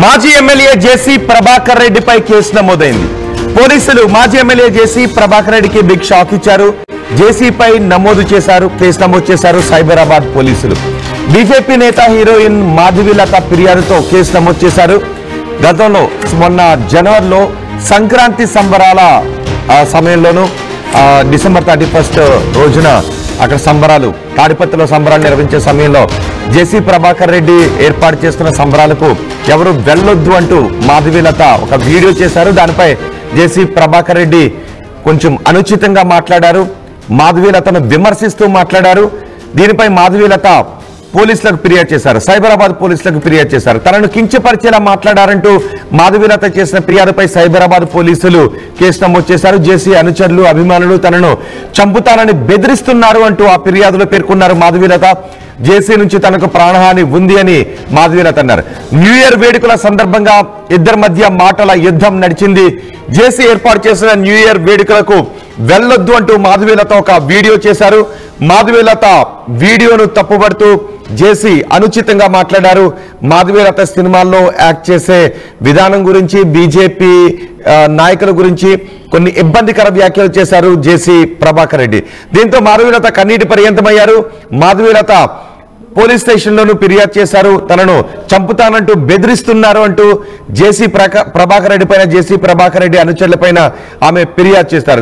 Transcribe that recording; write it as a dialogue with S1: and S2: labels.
S1: మాజీ ఎమ్మెల్యే జేసీ ప్రభాకర్ రెడ్డిపై కేసు నమోదైంది. పోలీసులు మాజీ ఎమ్మెల్యే జేసీ ప్రభాకర్ రెడ్డికి బిగ్ షాక్ ఇచ్చారు. జేసీపై కేసు నమోదు చేశారు సైబరాబాద్ పోలీసులు. బీజేపీ నేత హీరోయిన్ మాధవీలత ఫిర్యాదుతో కేసు నమోదు చేశారు. గతంలో మొన్న జనవరిలో సంక్రాంతి సంబరాల సమయంలోనూ డిసెంబర్ 31 రోజున అక్కడ సంబరాలు తాడిపత్రిలో సంబరాలు నిర్వహించే సమయంలో జేసీ ప్రభాకర్ రెడ్డి ఏర్పాటు చేస్తున్న సంబరాలకు ఎవరు వెళ్ళొద్దు అంటూ మాధవీలత ఒక వీడియో చేశారు. దానిపై జేసీ ప్రభాకర్ రెడ్డి కొంచెం అనుచితంగా మాట్లాడారు. మాధవీలతను విమర్శిస్తూ మాట్లాడారు. దీనిపై మాధవీలత పోలీసులకు ఫిర్యాదు చేశారు. సైబరాబాద్ పోలీసులకు ఫిర్యాదు చేశారు. తనను కించపరిచేలా మాట్లాడారంటూ మాధవీలత చేసిన ఫిర్యాదుపై సైబరాబాద్ పోలీసులు కేసు నమోదు చేశారు. జేసీ అనుచరులు అభిమానులు తనను చంపుతానని బెదిరిస్తున్నారు అంటూ ఆ ఫిర్యాదులో పేర్కొన్నారు మాధవీలత. జేసీ నుంచి తనకు ప్రాణహాని ఉంది అని మాధవీలత అన్నారు. న్యూ ఇయర్ వేడుకల సందర్భంగా ఇద్దరి మధ్య మాటల యుద్ధం నడిచింది. జేసీ ఏర్పాటు చేసిన న్యూ ఇయర్ వేడుకలకు వెళ్ళొద్దు అంటూ మాధవీలత ఒక వీడియో చేశారు. మాధవీలత వీడియోను తప్పుపడుతూ జేసీ అనుచితంగా మాట్లాడారు. మాధవీలత సినిమాల్లో యాక్ట్ చేసే విధానం గురించి, బీజేపీ నాయకుల గురించి కొన్ని ఇబ్బందికర వ్యాఖ్యలు చేశారు జేసీ ప్రభాకర్ రెడ్డి. దీంతో మాధవీలత కన్నీటి పర్యంతమయ్యారు. మాధవీలత పోలీస్ స్టేషన్లోనూ ఫిర్యాదు చేశారు. తనను చంపుతానంటూ బెదిరిస్తున్నారు అంటూ జేసీ ప్రభాకర్ రెడ్డి పైన, జేసీ ప్రభాకర్ రెడ్డి అనుచరులపైన ఆమె ఫిర్యాదు చేస్తారు.